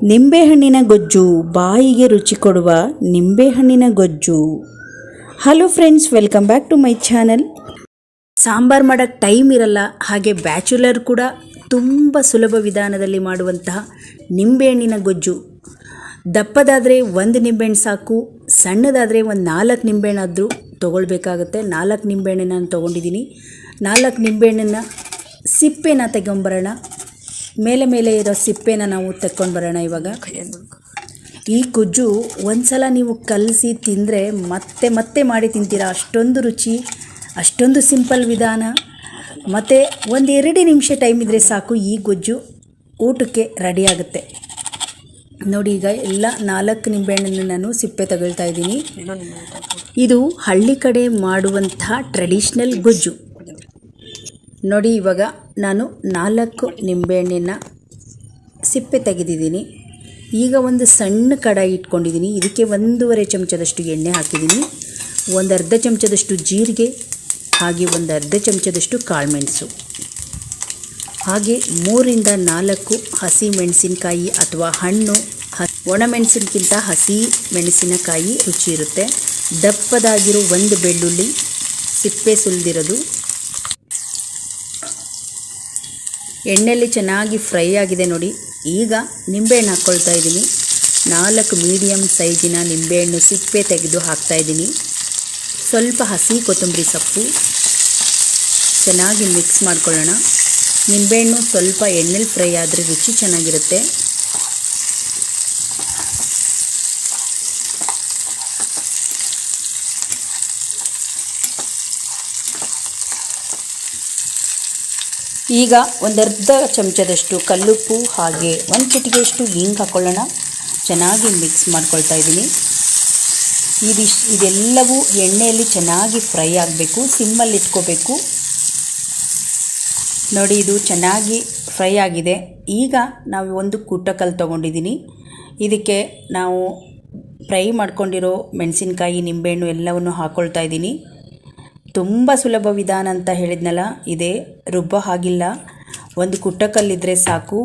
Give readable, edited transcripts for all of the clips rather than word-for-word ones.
ನಿಂಬೆಹಣ್ಣಿನ ಗೊಜ್ಜು, ಬಾಯಿಗೆ ರುಚಿ ಕೊಡುವ ನಿಂಬೆಹಣ್ಣಿನ ಗೊಜ್ಜು. Hello friends, welcome back to my channel. ಸಾಂಬಾರು ಮಾಡೋಕ್ಕೆ ಟೈಮ್ ಇರಲ್ಲ, ಹಾಗೆ ಬ್ಯಾಚುಲರ್ ಕೂಡ ತುಂಬ ಸುಲಭ ವಿಧಾನದಲ್ಲಿ ಮಾಡುವಂತಹ ನಿಂಬೆಹಣ್ಣಿನ ಗೊಜ್ಜು. ದಪ್ಪದಾದರೆ 1 ನಿಂಬೆಹಣ್ಣು ಸಾಕು, ಸಣ್ಣದಾದರೆ ಒಂದು 4 ನಿಂಬೆಹಣ್ಣಾದರೂ ತೊಗೊಳ್ಬೇಕಾಗುತ್ತೆ. 4 ನಿಂಬೆಹಣ್ಣನ್ನು ನಾನು ತೊಗೊಂಡಿದ್ದೀನಿ. 4 ನಿಂಬೆಹಣ್ಣನ್ನು ಸಿಪ್ಪೆನ ತೆಗೊಂಬರೋಣ. ಮೇಲೆ ಇರೋ ಸಿಪ್ಪೆನ ನಾವು ತೆಕ್ಕೊಂಡು ಬರೋಣ. ಇವಾಗ ಈ ಗೊಜ್ಜು ಒಂದ್ಸಲ ನೀವು ಕಲಸಿ ತಿಂದರೆ ಮತ್ತೆ ಮಾಡಿ ತಿಂತೀರಾ. ಅಷ್ಟೊಂದು ರುಚಿ, ಅಷ್ಟೊಂದು ಸಿಂಪಲ್ ವಿಧಾನ, ಮತ್ತು 1-2 ನಿಮಿಷ ಟೈಮ್ ಇದ್ದರೆ ಸಾಕು, ಈ ಗೊಜ್ಜು ಊಟಕ್ಕೆ ರೆಡಿ ಆಗುತ್ತೆ. ನೋಡಿ, ಈಗ ಎಲ್ಲ 4 ನಿಂಬೆಹಣ್ಣನ್ನು ನಾನು ಸಿಪ್ಪೆ ತಗೊಳ್ತಾ ಇದ್ದೀನಿ. ಇದು ಹಳ್ಳಿ ಕಡೆ ಮಾಡುವಂತಹ ಟ್ರೆಡಿಷ್ನಲ್ ಗೊಜ್ಜು. ನೋಡಿ, ಇವಾಗ ನಾನು 4 ನಿಂಬೆಹಣ್ಣಿನ ಸಿಪ್ಪೆ ತೆಗೆದಿದ್ದೀನಿ. ಈಗ ಒಂದು ಸಣ್ಣ ಕಡಾಯಿ ಇಟ್ಕೊಂಡಿದ್ದೀನಿ. ಇದಕ್ಕೆ 1.5 ಚಮಚದಷ್ಟು ಎಣ್ಣೆ ಹಾಕಿದ್ದೀನಿ, ಒಂದು ಅರ್ಧ ಚಮಚದಷ್ಟು ಜೀರಿಗೆ, ಹಾಗೆ ಒಂದು ಅರ್ಧ ಚಮಚದಷ್ಟು ಕಾಳುಮೆಣಸು, ಹಾಗೆ 3-4 ಹಸಿ ಮೆಣಸಿನಕಾಯಿ ಅಥವಾ ಹಣ್ಣು. ಒಣಮೆಣಸಿನಕ್ಕಿಂತ ಹಸಿ ಮೆಣಸಿನಕಾಯಿ ರುಚಿ ಇರುತ್ತೆ. ದಪ್ಪದಾಗಿರೋ 1 ಬೆಳ್ಳುಳ್ಳಿ, ಸಿಪ್ಪೆ ಸುಲಿದಿರೋದು. ಎಣ್ಣೆಯಲ್ಲಿ ಚೆನ್ನಾಗಿ ಫ್ರೈ ಆಗಿದೆ ನೋಡಿ. ಈಗ ನಿಂಬೆಹಣ್ಣು ಹಾಕ್ಕೊಳ್ತಾ ಇದ್ದೀನಿ. 4 ಮೀಡಿಯಮ್ ಸೈಜಿನ ನಿಂಬೆಹಣ್ಣು ಸಿಪ್ಪೆ ತೆಗೆದು ಹಾಕ್ತಾಯಿದ್ದೀನಿ. ಸ್ವಲ್ಪ ಹಸಿ ಕೊತ್ತಂಬರಿ ಸೊಪ್ಪು, ಚೆನ್ನಾಗಿ ಮಿಕ್ಸ್ ಮಾಡ್ಕೊಳ್ಳೋಣ. ನಿಂಬೆಹಣ್ಣು ಸ್ವಲ್ಪ ಎಣ್ಣೆಲಿ ಫ್ರೈ ಆದರೆ ರುಚಿ ಚೆನ್ನಾಗಿರುತ್ತೆ. ಈಗ ಒಂದು ಅರ್ಧ ಚಮಚದಷ್ಟು ಕಲ್ಲುಪ್ಪು, ಹಾಗೆ 1 ಚಿಟಿಕೆಯಷ್ಟು ಹಿಂಗೆ ಹಾಕ್ಕೊಳ್ಳೋಣ. ಚೆನ್ನಾಗಿ ಮಿಕ್ಸ್ ಮಾಡ್ಕೊಳ್ತಾ ಇದ್ದೀನಿ. ಇದೆಲ್ಲವೂ ಎಣ್ಣೆಯಲ್ಲಿ ಚೆನ್ನಾಗಿ ಫ್ರೈ ಆಗಬೇಕು, ಸಿಮ್ಮಲ್ಲಿ ಇಟ್ಕೋಬೇಕು. ನೋಡಿ, ಇದು ಚೆನ್ನಾಗಿ ಫ್ರೈ ಆಗಿದೆ. ಈಗ ನಾವು ಒಂದು ಕುಟ್ಟಕಲ್ಲು ತೊಗೊಂಡಿದ್ದೀನಿ. ಇದಕ್ಕೆ ನಾವು ಫ್ರೈ ಮಾಡ್ಕೊಂಡಿರೋ ಮೆಣಸಿನಕಾಯಿ, ನಿಂಬೆಹಣ್ಣು ಎಲ್ಲವನ್ನು ಹಾಕ್ಕೊಳ್ತಾ ಇದ್ದೀನಿ. ತುಂಬ ಸುಲಭ ವಿಧಾನ ಅಂತ ಹೇಳಿದ್ನಲ್ಲ, ಇದೇ, ರುಬ್ಬೋ ಹಾಗಿಲ್ಲ. ಒಂದು ಕುಟ್ಟಕಲ್ಲಿದ್ದರೆ ಸಾಕು.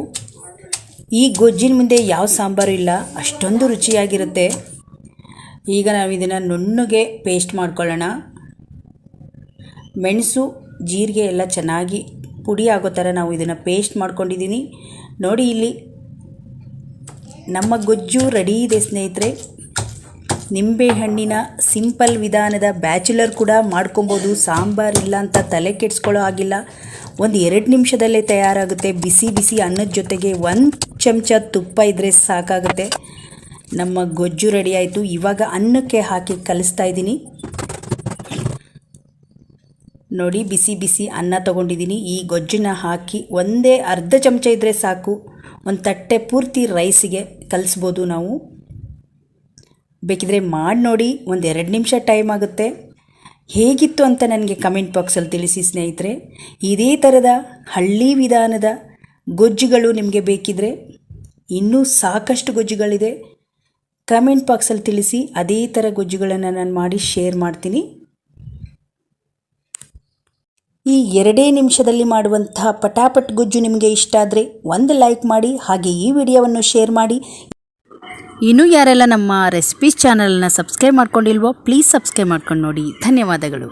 ಈ ಗೊಜ್ಜಿನ ಮುಂದೆ ಯಾವ ಸಾಂಬಾರು ಇಲ್ಲ, ಅಷ್ಟೊಂದು ರುಚಿಯಾಗಿರುತ್ತೆ. ಈಗ ನಾವು ಇದನ್ನು ನುಣ್ಣಗೆ ಪೇಸ್ಟ್ ಮಾಡ್ಕೊಳ್ಳೋಣ. ಮೆಣಸು, ಜೀರಿಗೆ ಎಲ್ಲ ಚೆನ್ನಾಗಿ ಪುಡಿ ಆಗೋ ಥರ ನಾವು ಇದನ್ನು ಪೇಸ್ಟ್ ಮಾಡ್ಕೊಂಡಿದ್ದೀನಿ. ನೋಡಿ, ಇಲ್ಲಿ ನಮ್ಮ ಗೊಜ್ಜು ರೆಡಿ ಇದೆ ಸ್ನೇಹಿತರೆ. ನಿಂಬೆಹಣ್ಣಿನ ಸಿಂಪಲ್ ವಿಧಾನದ ಬ್ಯಾಚುಲರ್ ಕೂಡ ಮಾಡ್ಕೊಬೋದು. ಸಾಂಬಾರಿಲ್ಲ ಅಂತ ತಲೆ ಕೆಡಿಸ್ಕೊಳ್ಳೋ ಆಗಿಲ್ಲ. 1-2 ನಿಮಿಷದಲ್ಲೇ ತಯಾರಾಗುತ್ತೆ. ಬಿಸಿ ಅನ್ನದ ಜೊತೆಗೆ 1 ಚಮಚ ತುಪ್ಪ ಇದ್ದರೆ ಸಾಕಾಗುತ್ತೆ. ನಮ್ಮ ಗೊಜ್ಜು ರೆಡಿ ಆಯಿತು. ಇವಾಗ ಅನ್ನಕ್ಕೆ ಹಾಕಿ ಕಲಿಸ್ತಾ ಇದ್ದೀನಿ. ನೋಡಿ, ಬಿಸಿ ಅನ್ನ ತೊಗೊಂಡಿದ್ದೀನಿ. ಈ ಗೊಜ್ಜನ್ನ ಹಾಕಿ ಒಂದೇ ಅರ್ಧ ಚಮಚ ಇದ್ದರೆ ಸಾಕು, ಒಂದು ತಟ್ಟೆ ಪೂರ್ತಿ ರೈಸಿಗೆ ಕಲಿಸ್ಬೋದು ನಾವು. ಬೇಕಿದ್ರೆ ಮಾಡಿ ನೋಡಿ, 1-2 ನಿಮಿಷ ಟೈಮ್ ಆಗುತ್ತೆ. ಹೇಗಿತ್ತು ಅಂತ ನನಗೆ ಕಮೆಂಟ್ ಬಾಕ್ಸಲ್ಲಿ ತಿಳಿಸಿ ಸ್ನೇಹಿತರೆ. ಇದೇ ಥರದ ಹಳ್ಳಿ ವಿಧಾನದ ಗೊಜ್ಜುಗಳು ನಿಮಗೆ ಬೇಕಿದ್ರೆ ಇನ್ನೂ ಸಾಕಷ್ಟು ಗೊಜ್ಜುಗಳಿದೆ. ಕಮೆಂಟ್ ಬಾಕ್ಸಲ್ಲಿ ತಿಳಿಸಿ. ಅದೇ ಥರ ಗೊಜ್ಜುಗಳನ್ನು ನಾನು ಮಾಡಿ ಶೇರ್ ಮಾಡ್ತೀನಿ. ಈ 2 ನಿಮಿಷದಲ್ಲಿ ಮಾಡುವಂತಹ ಪಟಾಪಟ್ ಗೊಜ್ಜು ನಿಮಗೆ ಇಷ್ಟ ಆದರೆ ಒಂದು ಲೈಕ್ ಮಾಡಿ, ಹಾಗೆ ಈ ವಿಡಿಯೋವನ್ನು ಶೇರ್ ಮಾಡಿ. ಇನ್ನೂ ಯಾರೆಲ್ಲ ನಮ್ಮ ರೆಸಿಪೀಸ್ ಚಾನಲ್ನ ಸಬ್ಸ್ಕ್ರೈಬ್ ಮಾಡ್ಕೊಂಡಿಲ್ವೋ ಪ್ಲೀಸ್ ಸಬ್ಸ್ಕ್ರೈಬ್ ಮಾಡ್ಕೊಂಡು ನೋಡಿ. ಧನ್ಯವಾದಗಳು.